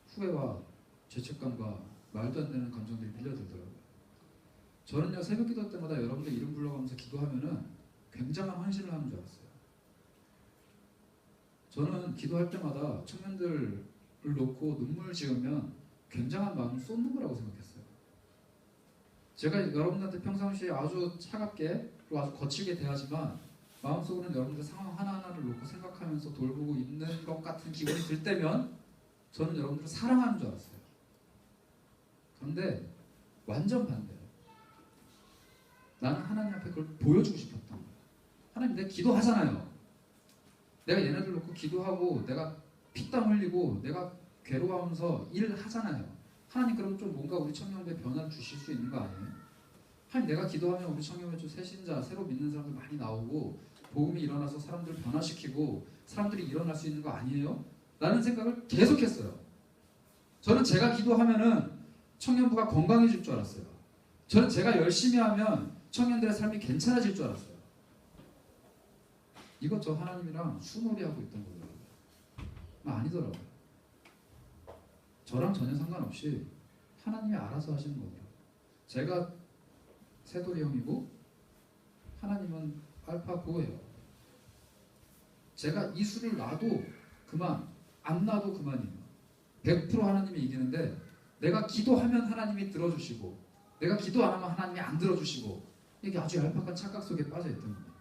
후회와 죄책감과 말도 안 되는 감정들이 밀려들더라고요. 저는요 새벽기도 때마다 여러분들 이름 불러가면서 기도하면은 굉장한 헌신을 하는 줄 알았어요. 저는 기도할 때마다 청년들을 놓고 눈물 지으면 굉장한 마음을 쏟는 거라고 생각했어요. 제가 여러분들한테 평상시에 아주 차갑게 그리고 아주 거칠게 대하지만 마음속으로는 여러분들 상황 하나하나를 놓고 생각하면서 돌보고 있는 것 같은 기분이 들 때면 저는 여러분들을 사랑하는 줄 알았어요. 그런데 완전 반대예요. 나는 하나님 앞에 그걸 보여주고 싶었던 거예요. 하나님 내가 기도하잖아요. 내가 얘네들 놓고 기도하고 내가 피땀 흘리고 내가 괴로워하면서 일을 하잖아요. 하나님 그럼 좀 뭔가 우리 청년부에 변화를 주실 수 있는 거 아니에요? 하나님 내가 기도하면 우리 청년부에 좀 새신자 새로 믿는 사람들 많이 나오고 복음이 일어나서 사람들을 변화시키고 사람들이 일어날 수 있는 거 아니에요? 라는 생각을 계속했어요. 저는 제가 기도하면은 청년부가 건강해질 줄 알았어요. 저는 제가 열심히 하면 청년들의 삶이 괜찮아질 줄 알았어요. 이거 저 하나님이랑 수놀이하고 있던 거더라고요. 아니더라고요. 저랑 전혀 상관없이 하나님이 알아서 하시는 거더라고요. 제가 새돌이 형이고 하나님은 알파고예요. 제가 이 수를 놔도 그만, 안 놔도 그만이에요. 100% 하나님이 이기는데 내가 기도하면 하나님이 들어주시고 내가 기도 안 하면 하나님이 안 들어주시고, 이게 아주 얄팍한 착각 속에 빠져있던 거예요.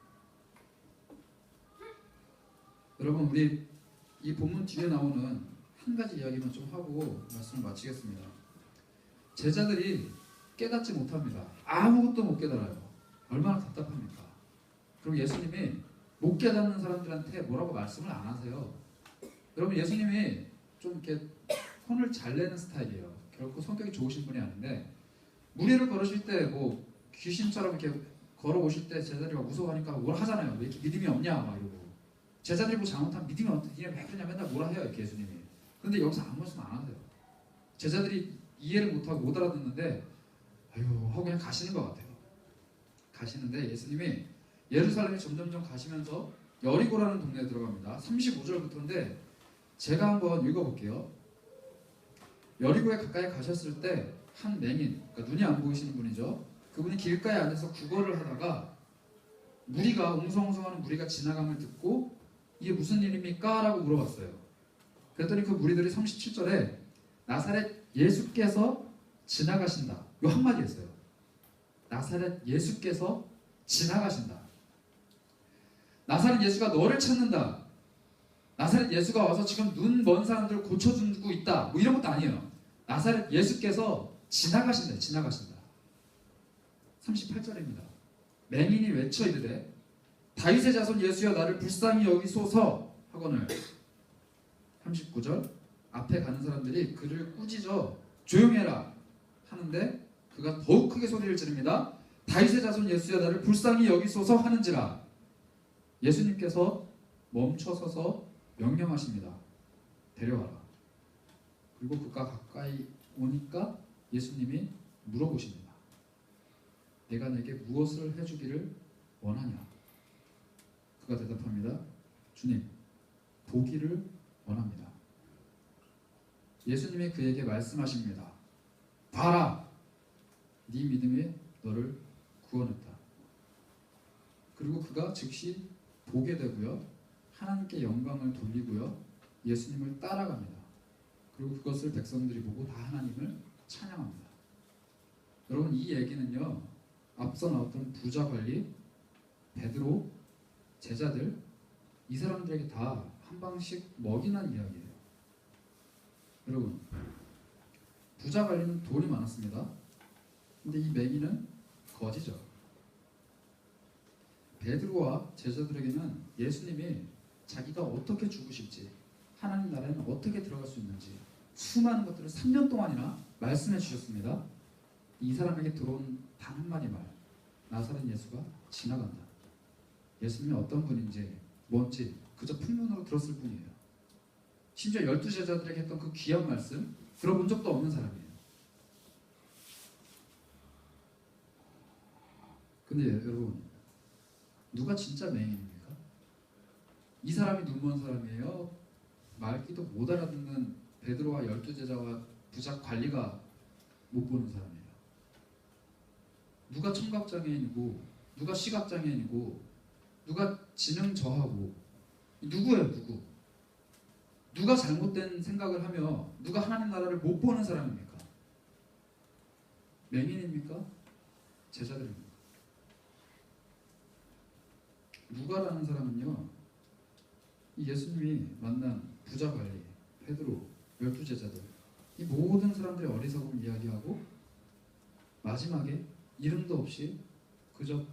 여러분, 우리 이 본문 뒤에 나오는 한 가지 이야기만 좀 하고 말씀을 마치겠습니다. 제자들이 깨닫지 못합니다. 아무것도 못 깨달아요. 얼마나 답답합니까? 그리고 예수님이 못 깨닫는 사람들한테 뭐라고 말씀을 안 하세요. 여러분, 예수님이 좀 이렇게 혼을 잘 내는 스타일이에요. 결코 성격이 좋으신 분이 아닌데, 무리를 걸으실 때 뭐 귀신처럼 이렇게 걸어오실 때 제자들이 막 무서워하니까 뭐라 하잖아요. 왜 이렇게 믿음이 없냐 막 이러고. 제자들이 뭐 잘못하면 믿음이 어떻게 왜 그러냐 맨날 뭐라 해요 이렇게 예수님이. 그런데 여기서 아무 말씀 안 하세요. 제자들이 이해를 못하고 못 알아듣는데 아유 하고 그냥 가시는 것 같아요. 가시는데 예수님이 예루살렘에 점점점 가시면서 여리고라는 동네에 들어갑니다. 35절부터인데 제가 한번 읽어볼게요. 여리고에 가까이 가셨을 때 한 맹인, 그러니까 눈이 안 보이시는 분이죠. 그분이 길가에 앉아서 구걸을 하다가 무리가 웅성웅성하는 무리가 지나감을 듣고 이게 무슨 일입니까? 라고 물어봤어요. 그랬더니 그 무리들이 37절에 나사렛 예수께서 지나가신다. 요 한마디 했어요. 나사렛 예수께서 지나가신다. 나사렛 예수가 너를 찾는다. 나사렛 예수가 와서 지금 눈 먼 사람들을 고쳐주고 있다. 뭐 이런 것도 아니에요. 나사렛 예수께서 지나가신다. 지나가신다. 38절입니다. 맹인이 외쳐 이르되 다윗의 자손 예수여 나를 불쌍히 여기소서 하거늘. 39절 앞에 가는 사람들이 그를 꾸짖어 조용해라 하는데 그가 더욱 크게 소리를 지릅니다. 다윗의 자손 예수여 나를 불쌍히 여기소서 하는지라. 예수님께서 멈춰서서 명령하십니다. 데려와라. 그리고 그가 가까이 오니까 예수님이 물어보십니다. 내가 내게 무엇을 해주기를 원하냐? 그가 대답합니다. 주님, 보기를 원합니다. 예수님이 그에게 말씀하십니다. 봐라! 네 믿음이 너를 구원했다. 그리고 그가 즉시 보게 되고요. 하나님께 영광을 돌리고요. 예수님을 따라갑니다. 그리고 그것을 백성들이 보고 다 하나님을 찬양합니다. 여러분, 이 얘기는요. 앞서 나왔던 부자 관리, 베드로, 제자들, 이 사람들에게 다 한 방씩 먹이는 이야기예요. 여러분, 부자 관리는 돈이 많았습니다. 근데 이 맹인은 거지죠. 베드로와 제자들에게는 예수님이 자기가 어떻게 죽으실지, 하나님 나라에는 어떻게 들어갈 수 있는지 수많은 것들을 3년 동안이나 말씀해 주셨습니다. 이 사람에게 들어온 단 한마디 말, 나사렛 예수가 지나간다. 예수님이 어떤 분인지 뭔지 그저 풍문으로 들었을 뿐이에요. 심지어 12제자들에게 했던 그 귀한 말씀 들어본 적도 없는 사람이에요. 근데 여러분, 누가 진짜 맹인입니까? 이 사람이 눈먼 사람이에요? 말귀도 못 알아듣는 베드로와 12제자와 부자 관리가 못 보는 사람이에요. 누가 청각장애인이고 누가 시각장애인이고 누가 지능 저하고 누구예요? 누구? 누가 잘못된 생각을 하며 누가 하나님 나라를 못 보는 사람입니까? 맹인입니까? 제자들입니까? 누가라는 사람은요, 이 예수님이 만난 부자 관리, 베드로, 12제자들, 이 모든 사람들의 어리석음 이야기하고 마지막에 이름도 없이 그저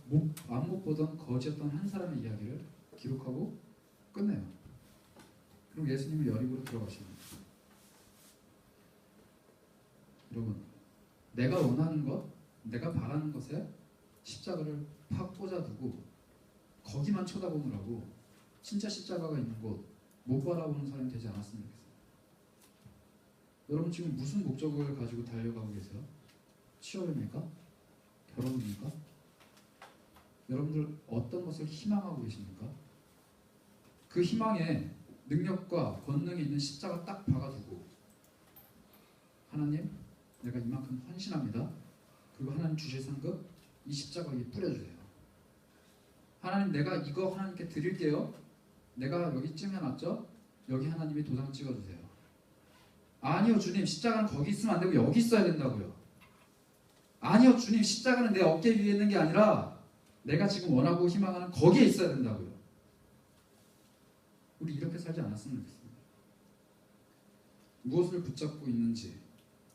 안 못 보던 거지였던 한 사람의 이야기를 기록하고 끝내요. 그럼 예수님은 여리고로 들어가십니다. 여러분, 내가 원하는 것, 내가 바라는 것에 십자가를 팍 꽂아두고 거기만 쳐다보느라고 진짜 십자가가 있는 곳 못 바라보는 사람이 되지 않았으면 좋겠어요. 여러분 지금 무슨 목적을 가지고 달려가고 계세요? 취업입니까? 결혼입니까? 여러분들 어떤 것을 희망하고 계십니까? 그 희망에 능력과 권능이 있는 십자가 딱 박아두고 하나님, 내가 이만큼 헌신합니다. 그리고 하나님 주실 상급 이 십자가 위에 뿌려주세요. 하나님, 내가 이거 하나님께 드릴게요. 내가 여기쯤 해놨죠? 여기 하나님이 도장 찍어주세요. 아니요 주님, 십자가는 거기 있으면 안 되고 여기 있어야 된다고요. 아니요, 주님, 십자가는 내 어깨 위에 있는 게 아니라 내가 지금 원하고 희망하는 거기에 있어야 된다고요. 우리 이렇게 살지 않았으면 좋겠습니다. 무엇을 붙잡고 있는지,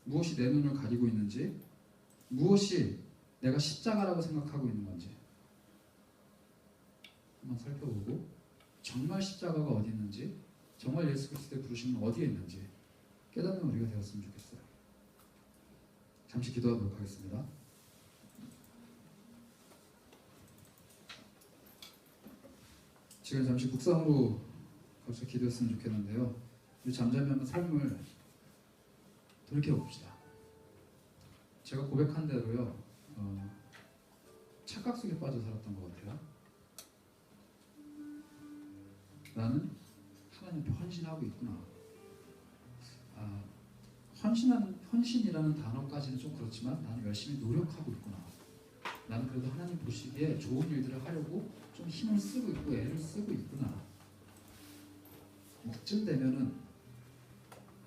무엇이 내 눈을 가리고 있는지, 무엇이 내가 십자가라고 생각하고 있는 건지 한번 살펴보고, 정말 십자가가 어디 있는지, 정말 예수 그리스도의 부르심은 어디에 있는지 깨닫는 우리가 되었으면 좋겠어요. 잠시 기도하도록 하겠습니다. 지금 잠시 묵상으로 가서 기도했으면 좋겠는데요. 우리 잠잠히 한번 삶을 돌이켜봅시다. 제가 고백한 대로요, 착각 속에 빠져 살았던 것 같아요. 나는 하나님 앞에 헌신하고 있구나. 헌신이라는 단어까지는 좀 그렇지만 나는 열심히 노력하고 있구나. 나는 그래도 하나님 보시기에 좋은 일들을 하려고 좀 힘을 쓰고 있고 애를 쓰고 있구나. 이쯤 되면은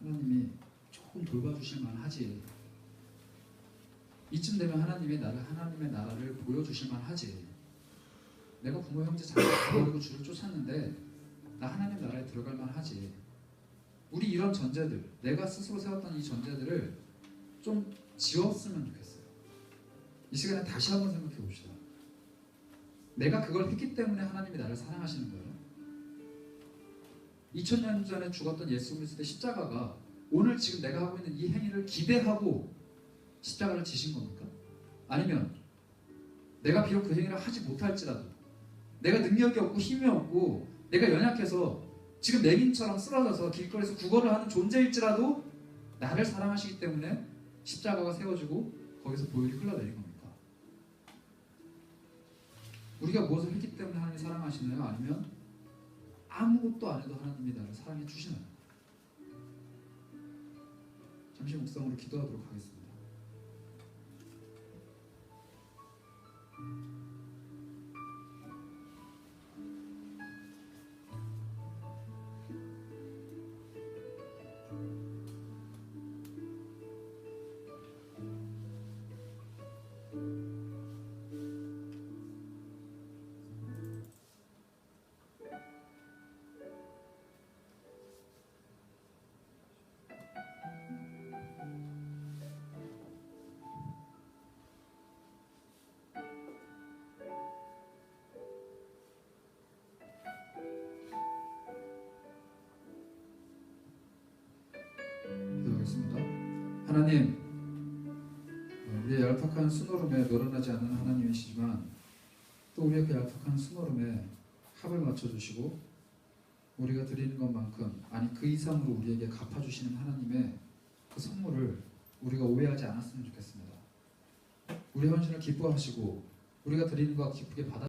하나님이 조금 돌봐주실 만하지. 이쯤 되면 하나님의 나라를 보여주실 만하지. 내가 부모 형제 자녀를 버리고 주를 쫓았는데 나 하나님 나라에 들어갈 만하지. 우리 이런 전제들, 내가 스스로 세웠던 이 전제들을 좀 지웠으면 좋겠어요. 이 시간에 다시 한번 생각해 봅시다. 내가 그걸 했기 때문에 하나님이 나를 사랑하시는 거예요. 2000년 전에 죽었던 예수 그리스도의 십자가가 오늘 지금 내가 하고 있는 이 행위를 기대하고 십자가를 지신 겁니까? 아니면 내가 비록 그 행위를 하지 못할지라도, 내가 능력이 없고 힘이 없고 내가 연약해서 지금 맹인처럼 쓰러져서 길거리에서 구걸을 하는 존재일지라도 나를 사랑하시기 때문에 십자가가 세워지고 거기서 보혈이 흘러내린 겁니까? 우리가 무엇을 했기 때문에 하나님이 사랑하시나요? 아니면 아무것도 안 해도 하나님이 나를 사랑해 주시나요? 잠시 묵상으로 기도하도록 하겠습니다. 기도하겠습니다. 하나님, 우리의 얄팍한 수노름에 놀아나지 않는 하나님이시지만 또 우리의 그 얄팍한 수노름에 합을 맞춰주시고 우리가 드리는 것만큼, 아니 그 이상으로 우리에게 갚아주시는 하나님의 그 선물을 우리가 오해하지 않았으면 좋겠습니다. 우리 헌신을 기뻐하시고 우리가 드리는 것 기쁘게 받아